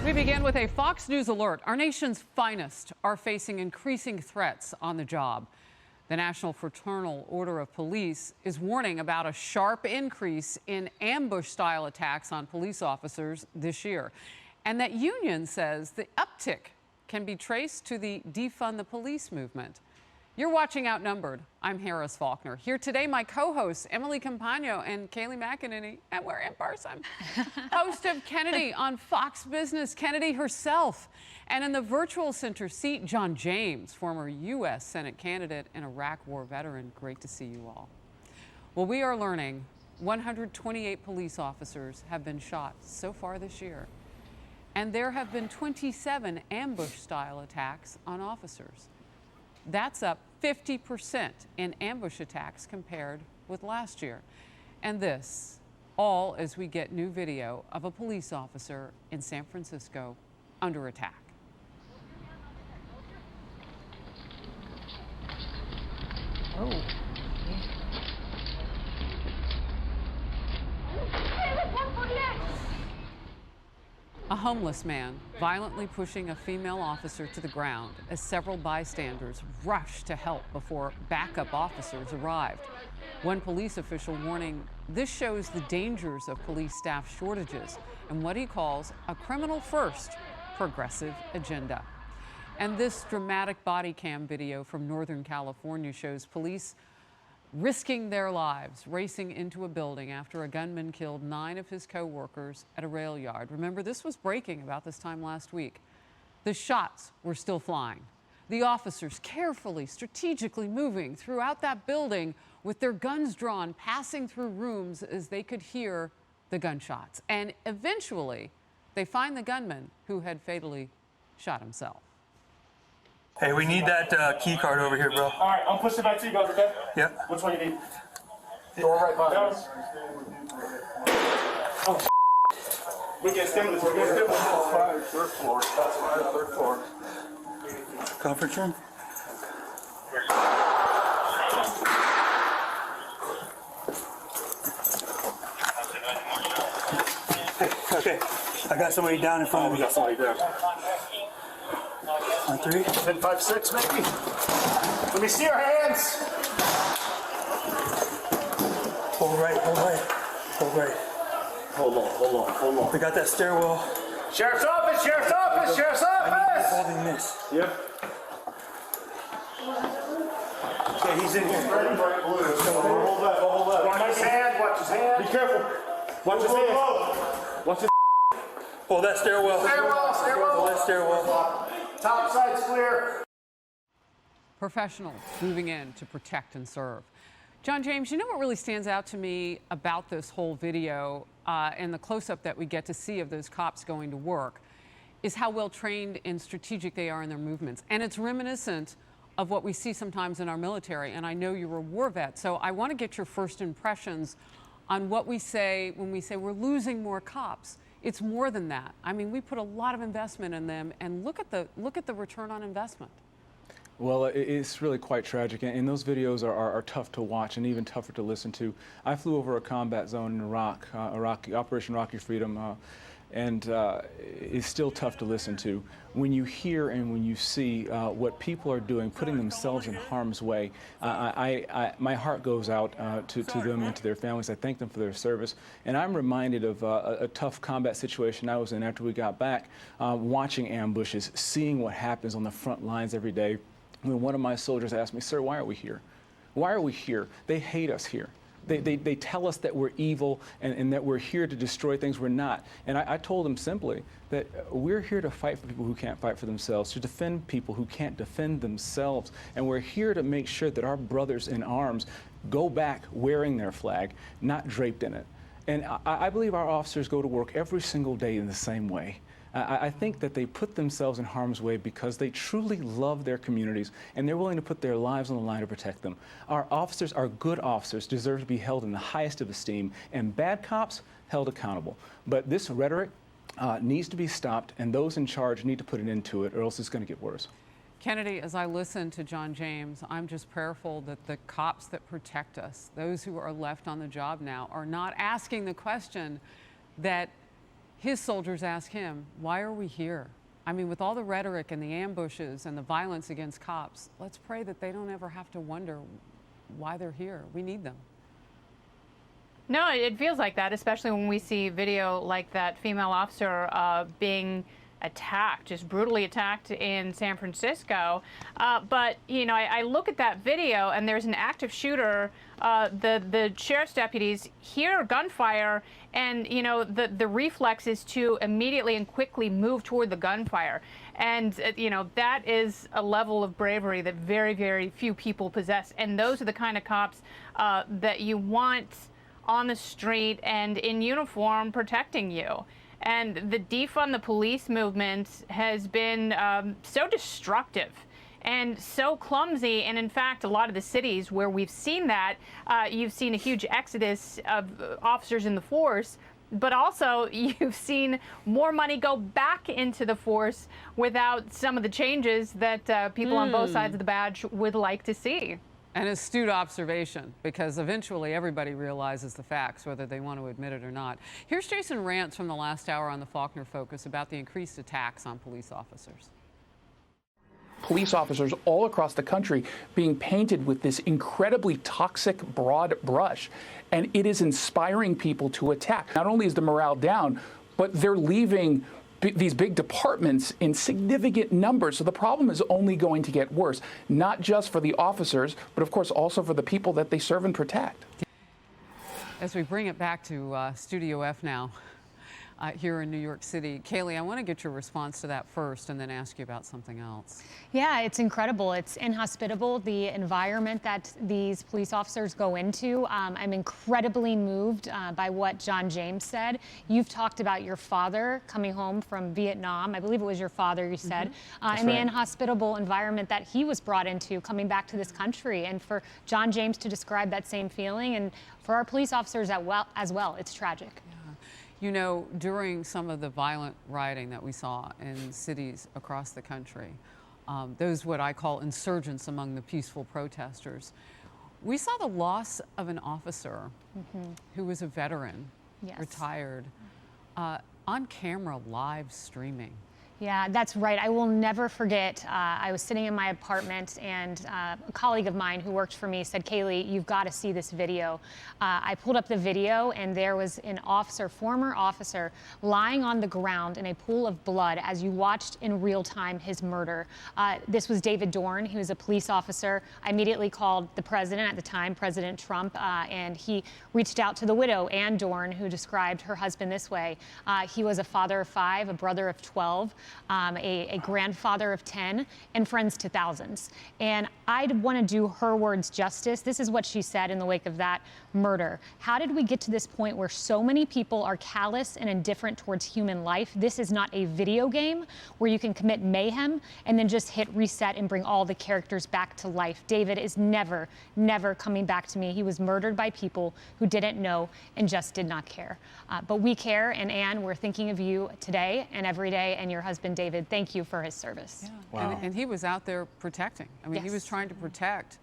We begin with a Fox News alert. Our nation's finest are facing increasing threats on the job. The National Fraternal Order of Police is warning about a sharp increase in ambush-style attacks on police officers this year. And that union says the uptick can be traced to the defund the police movement. You're watching Outnumbered. I'm Harris Faulkner. Here today, my co-hosts, Emily Campagno and Kayleigh McEnany, and we're in person. Host of Kennedy on Fox Business, Kennedy herself. And in the virtual center seat, John James, former U.S. Senate candidate and Iraq War veteran. Great to see you all. Well, we are learning 128 police officers have been shot so far this year. And there have been 27 ambush-style attacks on officers. That's up 50% in ambush attacks compared with last year. And this, all as we get new video of a police officer in San Francisco under attack. Oh. A homeless man violently pushing a female officer to the ground as several bystanders rushed to help before backup officers arrived. One police official warning this shows the dangers of police staff shortages and what he calls a criminal-first progressive agenda. And this dramatic body cam video from Northern California shows police risking their lives, racing into a building after a gunman killed 9 of his co-workers at a rail yard. Remember, this was breaking about this time last week. The shots were still flying. The officers carefully, strategically moving throughout that building with their guns drawn, passing through rooms as they could hear the gunshots. And eventually, they find the gunman who had fatally shot himself. Hey, we need that key card over here, bro. All right, I'm pushing back to you guys, okay? Yep. Which one you need? Door right behind us. Oh, we get stimulus. We get stimulus. Third floor. That's right, third floor. Conference room? Okay, I got somebody down in front of me. We got somebody there. On 3? 10, 5, 6, maybe. Let me see your hands. Hold right, hold right, hold right. Hold on. We got that stairwell. Sheriff's office, sheriff's office, sheriff's office. Holding this. Yep. Okay, he's in here. Hold that. Watch his hand, watch his hand. Be careful. Watch his hand. Watch his Hold that stairwell. Hold that stairwell. top side's clear. Professionals moving in to protect and serve. John James, you know what really stands out to me about this whole video and the close-up that we get to see of those cops going to work is how well trained and strategic they are in their movements. And it's reminiscent of what we see sometimes in our military. And I know you're a war vet, so I want to get your first impressions on what we say when we say we're losing more cops. It's more than that. I mean, we put a lot of investment in them, and look at the return on investment. Well, it's really quite tragic, and those videos are tough to watch and even tougher to listen to. I flew over a combat zone in Iraq, Operation Rocky Freedom, and it's still tough to listen to. When you hear and when you see what people are doing, putting themselves in harm's way, my heart goes out to them and to their families. I thank them for their service. And I'm reminded of a tough combat situation I was in after we got back, watching ambushes, seeing what happens on the front lines every day. When one of my soldiers asked me, "Sir, why are we here? Why are we here? They hate us here. They tell us that we're evil and that we're here to destroy things. We're not." And I told them simply that we're here to fight for people who can't fight for themselves, to defend people who can't defend themselves. And we're here to make sure that our brothers in arms go back wearing their flag, not draped in it. And I believe our officers go to work every single day in the same way. I think that they put themselves in harm's way because they truly love their communities and they're willing to put their lives on the line to protect them. Our officers, our good officers, deserve to be held in the highest of esteem, and bad cops held accountable. But this rhetoric needs to be stopped, and those in charge need to put an end to it, or else it's going to get worse. Kennedy, as I listen to John James, I'm just prayerful that the cops that protect us, those who are left on the job now, are not asking the question that His soldiers ask him, why are we here? I mean, with all the rhetoric and the ambushes and the violence against cops, let's pray that they don't ever have to wonder why they're here. We need them. No, it feels like that, especially when we see video like that female officer being attacked, just brutally attacked in San Francisco. But, you know, I look at that video and there's an active shooter. The sheriff's deputies hear gunfire, and, you know, the reflex is to immediately and quickly move toward the gunfire. And, you know, that is a level of bravery that very, very few people possess. And those are the kind of cops that you want on the street and in uniform protecting you. And the defund the police movement has been so destructive and so clumsy. And in fact, a lot of the cities where we've seen that, you've seen a huge exodus of officers in the force, but also you've seen more money go back into the force without some of the changes that people on both sides of the badge would like to see. An astute observation, because eventually everybody realizes the facts, whether they want to admit it or not. Here's Jason Rantz from the last hour on the Faulkner Focus about the increased attacks on police officers. Police officers all across the country being painted with this incredibly toxic broad brush, and it is inspiring people to attack. Not only is the morale down, but they're leaving these big departments in significant numbers. So the problem is only going to get worse, not just for the officers, but of course also for the people that they serve and protect. As we bring it back to Studio F now, here in New York City. Kaylee, I want to get your response to that first and then ask you about something else. Yeah, it's incredible. It's inhospitable, the environment that these police officers go into. I'm incredibly moved by what John James said. You've talked about your father coming home from Vietnam. I believe it was your father, you said, and the inhospitable environment that he was brought into coming back to this country. And for John James to describe that same feeling, and for our police officers as well, it's tragic. You know, during some of the violent rioting that we saw in cities across the country, those what I call insurgents among the peaceful protesters, we saw the loss of an officer who was a veteran, retired, on camera live streaming. Yeah, that's right. I will never forget. I was sitting in my apartment, and a colleague of mine who worked for me said, Kaylee, you've got to see this video. I pulled up the video, and there was an officer, former officer, lying on the ground in a pool of blood as you watched in real time his murder. This was David Dorn. He was a police officer. I immediately called the president at the time, President Trump, and he reached out to the widow, Ann Dorn, who described her husband this way. He was a father of 5, a brother of 12. A grandfather of 10, and friends to thousands. And I'd want to do her words justice. This is what she said in the wake of that murder. How did we get to this point where so many people are callous and indifferent towards human life? This is not a video game where you can commit mayhem and then just hit reset and bring all the characters back to life. David is never, never coming back to me. He was murdered by people who didn't know and just did not care. But we care, and Anne, we're thinking of you today and every day, and your husband, David, thank you for his service. Yeah. Wow. And he was out there protecting. I mean, he was trying to protect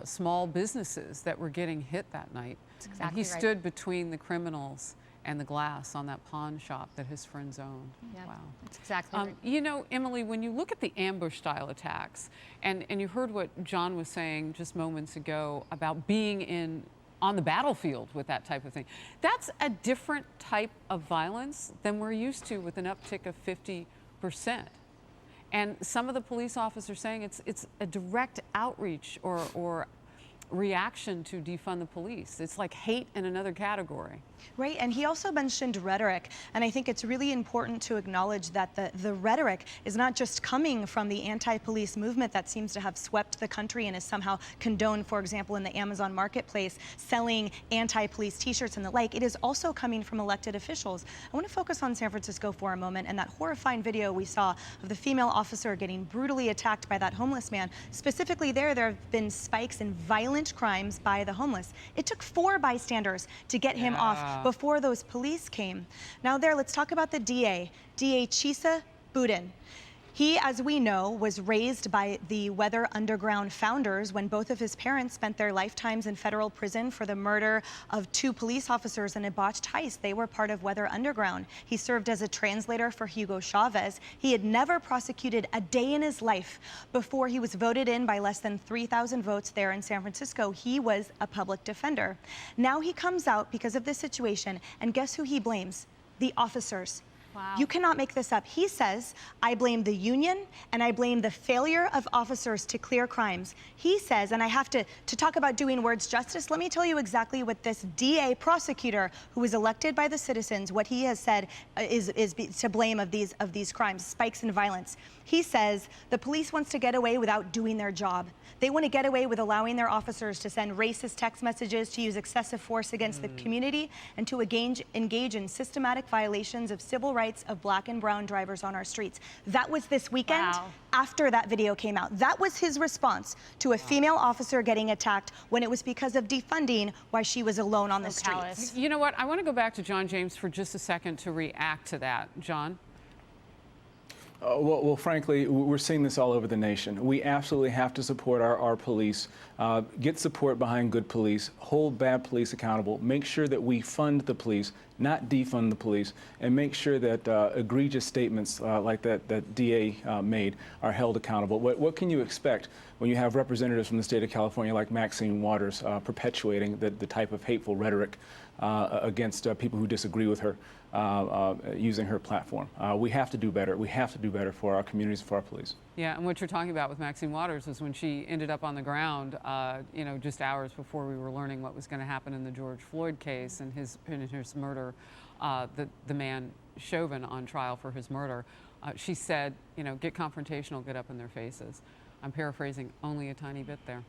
small businesses that were getting hit that night. That's exactly and he stood between the criminals and the glass on that pawn shop that his friends owned. Yeah, wow. that's exactly right. You know, Emily, when you look at the ambush-style attacks, and you heard what John was saying just moments ago about being on the battlefield with that type of thing. That's a different type of violence than we're used to with an uptick of 50%. And some of the police officers saying it's a direct outreach or reaction to defund the police. It's like hate in another category. Right, and he also mentioned rhetoric, and I think it's really important to acknowledge that the rhetoric is not just coming from the anti-police movement that seems to have swept the country and is somehow condoned, for example, in the Amazon marketplace, selling anti-police t-shirts and the like. It is also coming from elected officials. I want to focus on San Francisco for a moment and that horrifying video we saw of the female officer getting brutally attacked by that homeless man. Specifically there have been spikes in violent crimes by the homeless. It took 4 bystanders to get him off before those police came. Now let's talk about the DA Chisa Boudin. He, as we know, was raised by the Weather Underground founders when both of his parents spent their lifetimes in federal prison for the murder of 2 police officers in a botched heist. They were part of Weather Underground. He served as a translator for Hugo Chavez. He had never prosecuted a day in his life before he was voted in by less than 3,000 votes there in San Francisco. He was a public defender. Now he comes out because of this situation, and guess who he blames? The officers. Wow. You cannot make this up. He says, I blame the union and I blame the failure of officers to clear crimes. He says, and I have to talk about doing words justice, let me tell you exactly what this DA prosecutor who was elected by the citizens, what he has said is to blame of these crimes, spikes in violence. He says the police wants to get away without doing their job. They want to get away with allowing their officers to send racist text messages, to use excessive force against the community, and to engage in systematic violations of civil rights of Black and brown drivers on our streets. That was this weekend. Wow. After that video came out. That was his response to a female officer getting attacked when it was because of defunding why she was alone on the streets. You know what? I want to go back to John James for just a second to react to that. John? Well, frankly, we're seeing this all over the nation. We absolutely have to support our police, get support behind good police, hold bad police accountable, make sure that we fund the police, not defund the police, and make sure that egregious statements like that DA made are held accountable. What can you expect when you have representatives from the state of California like Maxine Waters perpetuating the type of hateful rhetoric against people who disagree with her, using her platform? We have to do better. We have to do better for our communities, for our police. Yeah, and what you're talking about with Maxine Waters is when she ended up on the ground, you know, just hours before we were learning what was going to happen in the George Floyd case and his murder, the man Chauvin on trial for his murder. She said, you know, get confrontational, get up in their faces. I'm paraphrasing only a tiny bit there.